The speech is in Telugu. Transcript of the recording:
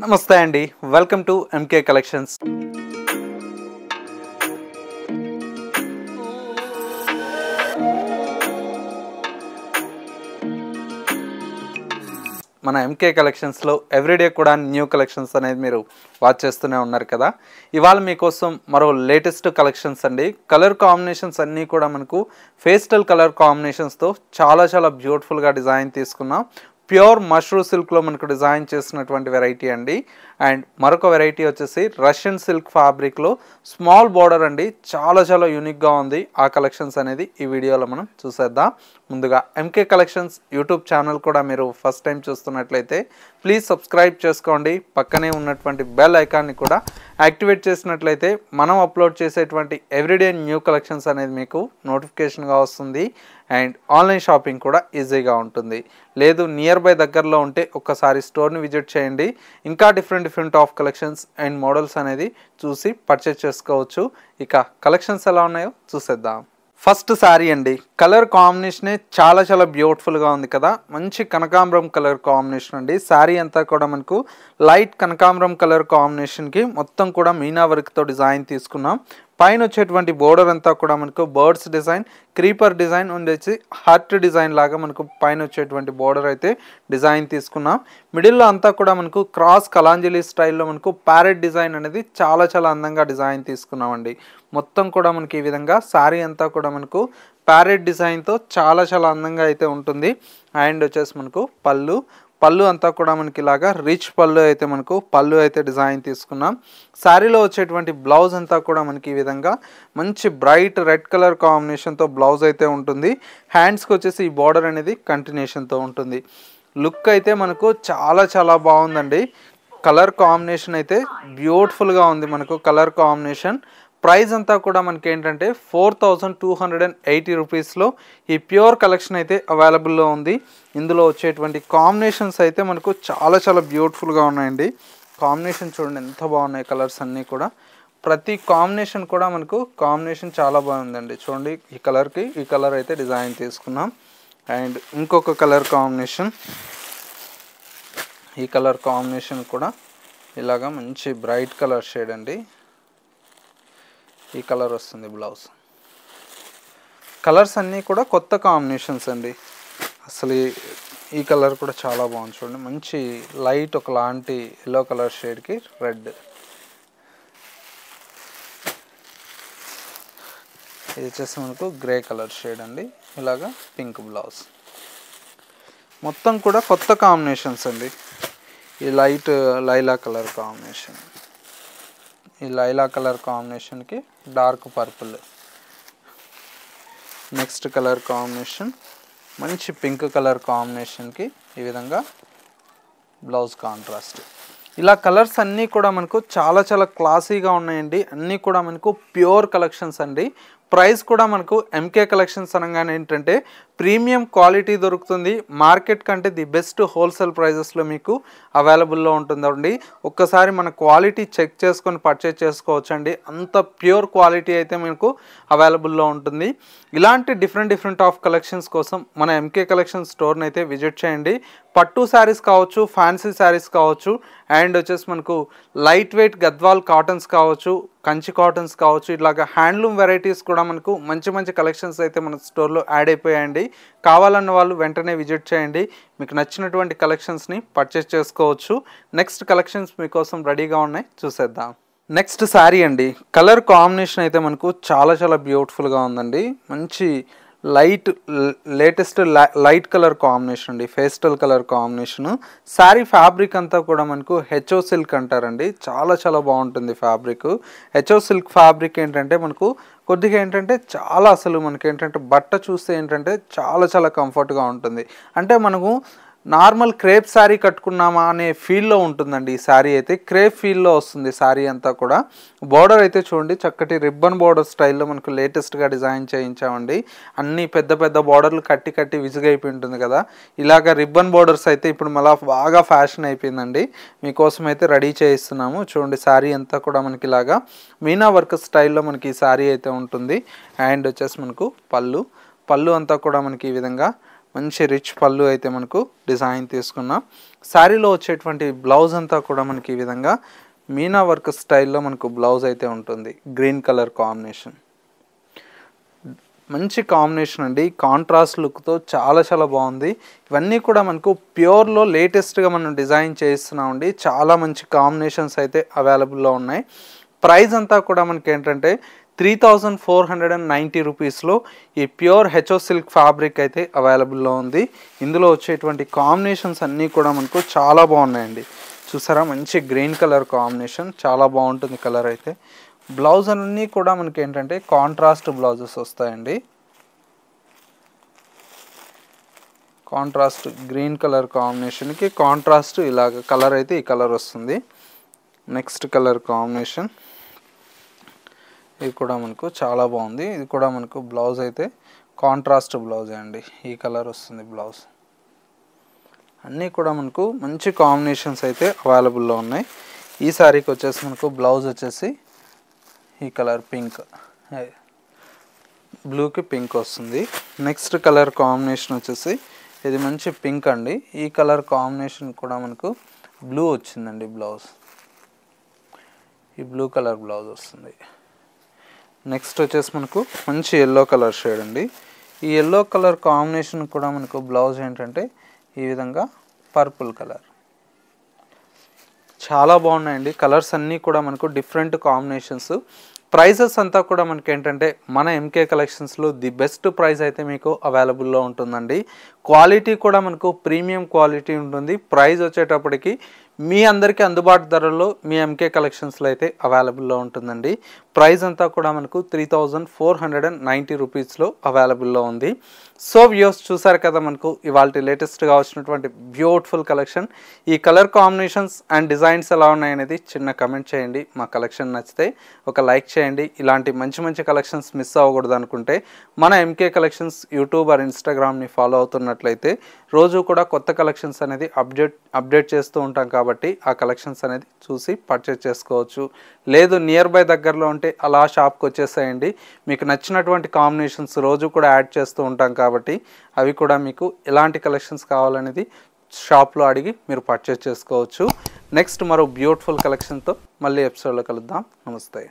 నమస్తే అండి, వెల్కమ్ టు ఎంకే కలెక్షన్స్. మన ఎంకే కలెక్షన్స్లో ఎవ్రీడే కూడా న్యూ కలెక్షన్స్ అనేది మీరు వాచ్ చేస్తూనే ఉన్నారు కదా. ఇవాళ మీకోసం మరో లేటెస్ట్ కలెక్షన్స్ అండి. కలర్ కాంబినేషన్స్ అన్నీ కూడా మనకు పేస్టల్ కలర్ కాంబినేషన్స్తో చాలా బ్యూటిఫుల్గా డిజైన్ తీసుకున్నాం. ప్యూర్ మష్రూమ్ సిల్క్లో మనకు డిజైన్ చేసినటువంటి వెరైటీ అండి. అండ్ మరొక వెరైటీ వచ్చేసి రష్యన్ సిల్క్ ఫ్యాబ్రిక్లో స్మాల్ బార్డర్ అండి. చాలా యూనిక్గా ఉంది. ఆ కలెక్షన్స్ అనేది ఈ వీడియోలో మనం చూసేద్దాం. ముందుగా ఎంకే కలెక్షన్స్ యూట్యూబ్ ఛానల్ కూడా మీరు ఫస్ట్ టైం చూస్తున్నట్లయితే ప్లీజ్ సబ్స్క్రైబ్ చేసుకోండి. పక్కనే ఉన్నటువంటి బెల్ ఐకాన్ని కూడా యాక్టివేట్ చేసినట్లయితే మనం అప్లోడ్ చేసేటువంటి ఎవ్రీడే న్యూ కలెక్షన్స్ అనేది మీకు నోటిఫికేషన్గా వస్తుంది. అండ్ ఆన్లైన్ షాపింగ్ కూడా ఈజీగా ఉంటుంది. లేదు నియర్ బై దగ్గరలో ఉంటే ఒక్కసారి స్టోర్ని విజిట్ చేయండి. ఇంకా different of collections and models అనేది చూసి పర్చేస్ చేసుకోవచ్చు. ఇక కలెక్షన్స్ ఎలా ఉన్నాయో చూసేద్దాం. ఫస్ట్ శారీ అండి. కలర్ కాంబినేషనే చాలా బ్యూటిఫుల్గా ఉంది కదా. మంచి కనకాంబరం కలర్ కాంబినేషన్ అండి. శారీ అంతా కూడా మనకు లైట్ కనకాంబరం కలర్ కాంబినేషన్కి మొత్తం కూడా మీనా వర్క్తో డిజైన్ తీసుకున్నాం. పైన వచ్చేటువంటి బోర్డర్ అంతా కూడా మనకు బర్డ్స్ డిజైన్, క్రీపర్ డిజైన్ ఉండేసి హార్ట్ డిజైన్ లాగా మనకు పైన వచ్చేటువంటి బోర్డర్ అయితే డిజైన్ తీసుకున్నాం. మిడిల్లో అంతా కూడా మనకు క్రాస్ కలాంజలి స్టైల్లో మనకు ప్యారెట్ డిజైన్ అనేది చాలా అందంగా డిజైన్ తీసుకున్నామండి. మొత్తం కూడా మనకి ఈ విధంగా శారీ అంతా కూడా మనకు ప్యారెట్ డిజైన్తో చాలా అందంగా అయితే ఉంటుంది. అండ్ వచ్చేసి మనకు పళ్ళు అంతా కూడా మనకి ఇలాగా రిచ్ పళ్ళు అయితే మనకు పళ్ళు అయితే డిజైన్ తీసుకున్నాం. శారీలో వచ్చేటువంటి బ్లౌజ్ అంతా కూడా మనకి ఈ విధంగా మంచి బ్రైట్ రెడ్ కలర్ కాంబినేషన్తో బ్లౌజ్ అయితే ఉంటుంది. హ్యాండ్స్కి వచ్చేసి ఈ బార్డర్ అనేది కంటిన్యూషన్తో ఉంటుంది. లుక్ అయితే మనకు చాలా బాగుందండి. కలర్ కాంబినేషన్ అయితే బ్యూటిఫుల్గా ఉంది. మనకు కలర్ కాంబినేషన్ ప్రైస్ అంతా కూడా మనకి ఏంటంటే 4280 రూపీస్లో ఈ ప్యూర్ కలెక్షన్ అయితే అవైలబుల్లో ఉంది. ఇందులో వచ్చేటువంటి కాంబినేషన్స్ అయితే మనకు చాలా బ్యూటిఫుల్గా ఉన్నాయండి. కాంబినేషన్ చూడండి ఎంత బాగున్నాయి. కలర్స్ అన్నీ కూడా ప్రతి కాంబినేషన్ కూడా మనకు కాంబినేషన్ చాలా బాగుందండి. చూడండి ఈ కలర్కి ఈ కలర్ అయితే డిజైన్ తీసుకున్నాం. అండ్ ఇంకొక కలర్ కాంబినేషన్, ఈ కలర్ కాంబినేషన్ కూడా ఇలాగా మంచి బ్రైట్ కలర్ షేడ్ అండి. ఈ కలర్ వస్తుంది బ్లౌజ్. కలర్స్ అన్నీ కూడా కొత్త కాంబినేషన్స్ అండి. అసలు ఈ కలర్ కూడా చాలా బాగుంది. చూడండి మంచి లైట్ ఒకలాంటి ఎల్లో కలర్ షేడ్కి రెడ్. ఇది వచ్చేసి మనకు గ్రే కలర్ షేడ్ అండి. ఇలాగా పింక్ బ్లౌజ్. మొత్తం కూడా కొత్త కాంబినేషన్స్ అండి. ఈ లైట్ లైలా కలర్ కాంబినేషన్, ఈ లైలా కలర్ కాంబినేషన్కి dark purple. Next colour combination మంచి పింక్ కలర్ కాంబినేషన్కి ఈ విధంగా బ్లౌజ్ కాంట్రాస్ట్. ఇలా కలర్స్ అన్నీ కూడా మనకు చాలా క్లాసీగా ఉన్నాయండి. అన్నీ కూడా మనకు ప్యూర్ కలెక్షన్స్ అండి. ప్రైస్ కూడా మనకు ఎంకే కలెక్షన్స్ అనగానే ఏంటంటే ప్రీమియం క్వాలిటీ దొరుకుతుంది. మార్కెట్ కంటే ది బెస్ట్ హోల్సేల్ ప్రైజెస్లో మీకు అవైలబుల్లో ఉంటుందండి. ఒక్కసారి మన క్వాలిటీ చెక్ చేసుకొని పర్చేజ్ చేసుకోవచ్చండి. అంత ప్యూర్ క్వాలిటీ అయితే మీకు అవైలబుల్లో ఉంటుంది. ఇలాంటి డిఫరెంట్ ఆఫ్ కలెక్షన్స్ కోసం మన ఎంకే కలెక్షన్ స్టోర్ని అయితే విజిట్ చేయండి. పట్టు శారీస్ కావచ్చు, ఫ్యాన్సీ శారీస్ కావచ్చు, అండ్ వచ్చేసి మనకు లైట్ వెయిట్ గద్వాల్ కాటన్స్ కావచ్చు, కంచి కాటన్స్ కావచ్చు, ఇట్లాగా హ్యాండ్లూమ్ వెరైటీస్ కూడా మనకు మంచి కలెక్షన్స్ అయితే మన స్టోర్లో యాడ్ అయిపోయాయండి. కావాలన్న వాళ్ళు వెంటనే విజిట్ చేయండి. మీకు నచ్చినటువంటి కలెక్షన్స్ని పర్చేస్ చేసుకోవచ్చు. నెక్స్ట్ కలెక్షన్స్ మీకోసం రెడీగా ఉన్నాయి, చూసేద్దాం. నెక్స్ట్ శారీ అండి. కలర్ కాంబినేషన్ అయితే మనకు చాలా బ్యూటిఫుల్గా ఉందండి. మంచి లేటెస్ట్ లైట్ కలర్ కాంబినేషన్ అండి. Pastel colour combination. Sari fabric అంతా కూడా మనకు హెచ్ఓ సిల్క్ అంటారండి. చాలా బాగుంటుంది ఫ్యాబ్రిక్. హెచ్ఓ సిల్క్ ఫ్యాబ్రిక్ ఏంటంటే మనకు కొద్దిగా ఏంటంటే చాలా అసలు మనకి ఏంటంటే బట్ట చూస్తే ఏంటంటే చాలా కంఫర్ట్గా ఉంటుంది. అంటే మనము నార్మల్ క్రేప్ శారీ కట్టుకున్నామా అనే ఫీల్లో ఉంటుందండి. ఈ శారీ అయితే క్రేప్ ఫీల్లో వస్తుంది శారీ అంతా కూడా. బార్డర్ అయితే చూడండి చక్కటి రిబ్బన్ బార్డర్ స్టైల్లో మనకు లేటెస్ట్గా డిజైన్ చేయించామండి. అన్ని పెద్ద బార్డర్లు కట్టి విసుగైపోయి ఉంటుంది కదా. ఇలాగ రిబ్బన్ బార్డర్స్ అయితే ఇప్పుడు మళ్ళీ బాగా ఫ్యాషన్ అయిపోయిందండి. మీకోసం అయితే రెడీ చేయిస్తున్నాము. చూడండి శారీ అంతా కూడా మనకి ఇలాగా మీనా వర్క్ స్టైల్లో మనకి ఈ శారీ అయితే ఉంటుంది. అండ్ వచ్చేసి మనకు పళ్ళు అంతా కూడా మనకి ఈ విధంగా మంచి రిచ్ పళ్ళు అయితే మనకు డిజైన్ తీసుకున్నాం. శారీలో వచ్చేటువంటి బ్లౌజ్ అంతా కూడా మనకి ఈ విధంగా మీనా వర్క్ స్టైల్లో మనకు బ్లౌజ్ అయితే ఉంటుంది. గ్రీన్ కలర్ కాంబినేషన్, మంచి కాంబినేషన్ అండి. కాంట్రాస్ట్ లుక్తో చాలా బాగుంది. ఇవన్నీ కూడా మనకు ప్యూర్లో లేటెస్ట్గా మనం డిజైన్ చేస్తున్నామండి. చాలా మంచి కాంబినేషన్స్ అయితే అవైలబుల్లో ఉన్నాయి. ప్రైస్ అంతా కూడా మనకి ఏంటంటే 3490 రూపీస్లో ఈ ప్యూర్ హెచ్ఓ సిల్క్ ఫ్యాబ్రిక్ అయితే అవైలబుల్లో ఉంది. ఇందులో వచ్చేటువంటి కాంబినేషన్స్ అన్నీ కూడా మనకు చాలా బాగున్నాయండి. చూసారా, మంచి గ్రీన్ కలర్ కాంబినేషన్, చాలా బాగుంటుంది కలర్ అయితే. బ్లౌజ్ అన్నీ కూడా మనకి ఏంటంటే కాంట్రాస్ట్ బ్లౌజెస్ వస్తాయండి. కాంట్రాస్ట్ గ్రీన్ కలర్ కాంబినేషన్కి కాంట్రాస్ట్ ఇలాగ కలర్ అయితే ఈ కలర్ వస్తుంది. నెక్స్ట్ కలర్ కాంబినేషన్ ఇది కూడా మనకు చాలా బాగుంది. ఇది కూడా మనకు బ్లౌజ్ అయితే కాంట్రాస్ట్ బ్లౌజే అండి. ఈ కలర్ వస్తుంది బ్లౌజ్. అన్నీ కూడా మనకు మంచి కాంబినేషన్స్ అయితే అవైలబుల్లో ఉన్నాయి. ఈ శారీకి వచ్చేసి మనకు బ్లౌజ్ వచ్చేసి ఈ కలర్ పింక్, బ్లూకి పింక్ వస్తుంది. నెక్స్ట్ కలర్ కాంబినేషన్ వచ్చేసి ఇది మంచి పింక్ అండి. ఈ కలర్ కాంబినేషన్ కూడా మనకు బ్లూ వచ్చిందండి. బ్లౌజ్ ఈ బ్లూ కలర్ బ్లౌజ్ వస్తుంది. నెక్స్ట్ వచ్చేసి మనకు మంచి ఎల్లో కలర్ షేడ్ అండి. ఈ ఎల్లో కలర్ కాంబినేషన్ కూడా మనకు బ్లౌజ్ ఏంటంటే ఈ విధంగా పర్పుల్ కలర్. చాలా బాగున్నాయండి. కలర్స్ అన్నీ కూడా మనకు డిఫరెంట్ కాంబినేషన్స్. ప్రైజెస్ అంతా కూడా మనకి ఏంటంటే మన ఎంకే కలెక్షన్స్లో ది బెస్ట్ ప్రైస్ అయితే మీకు అవైలబుల్లో ఉంటుందండి. క్వాలిటీ కూడా మనకు ప్రీమియం క్వాలిటీ ఉంటుంది. ప్రైస్ వచ్చేటప్పటికి మీ అందరికీ అందుబాటు ధరల్లో మీ ఎంకే కలెక్షన్స్లో అయితే అవైలబుల్లో ఉంటుందండి. ప్రైస్ అంతా కూడా మనకు 3490 రూపీస్లో అవైలబుల్లో ఉంది. సో వ్యూస్ చూసారు కదా, మనకు ఇవాళ లేటెస్ట్గా వచ్చినటువంటి బ్యూటిఫుల్ కలెక్షన్. ఈ కలర్ కాంబినేషన్స్ అండ్ డిజైన్స్ ఎలా ఉన్నాయనేది చిన్న కమెంట్ చేయండి. మా కలెక్షన్ నచ్చితే ఒక లైక్ చేయండి. ఇలాంటి మంచి కలెక్షన్స్ మిస్ అవ్వకూడదు అనుకుంటే మన ఎంకే కలెక్షన్స్ యూట్యూబ్ ఆర్ ఇన్స్టాగ్రామ్ని ఫాలో అవుతున్నట్లయితే రోజు కూడా కొత్త కలెక్షన్స్ అనేది అప్డేట్ చేస్తూ ఉంటాం కాబట్టి ఆ కలెక్షన్స్ అనేది చూసి పర్చేస్ చేసుకోవచ్చు. లేదు నియర్ బై దగ్గరలో ఉంటే అలా షాప్కి వచ్చేసేయండి. మీకు నచ్చినటువంటి కాంబినేషన్స్ రోజు కూడా యాడ్ చేస్తూ ఉంటాం కాబట్టి అవి కూడా మీకు ఎలాంటి కలెక్షన్స్ కావాలనేది షాప్లో అడిగి మీరు పర్చేస్ చేసుకోవచ్చు. నెక్స్ట్ మరో బ్యూటిఫుల్ కలెక్షన్తో మళ్ళీ ఎపిసోడ్లో కలుద్దాం. నమస్తే.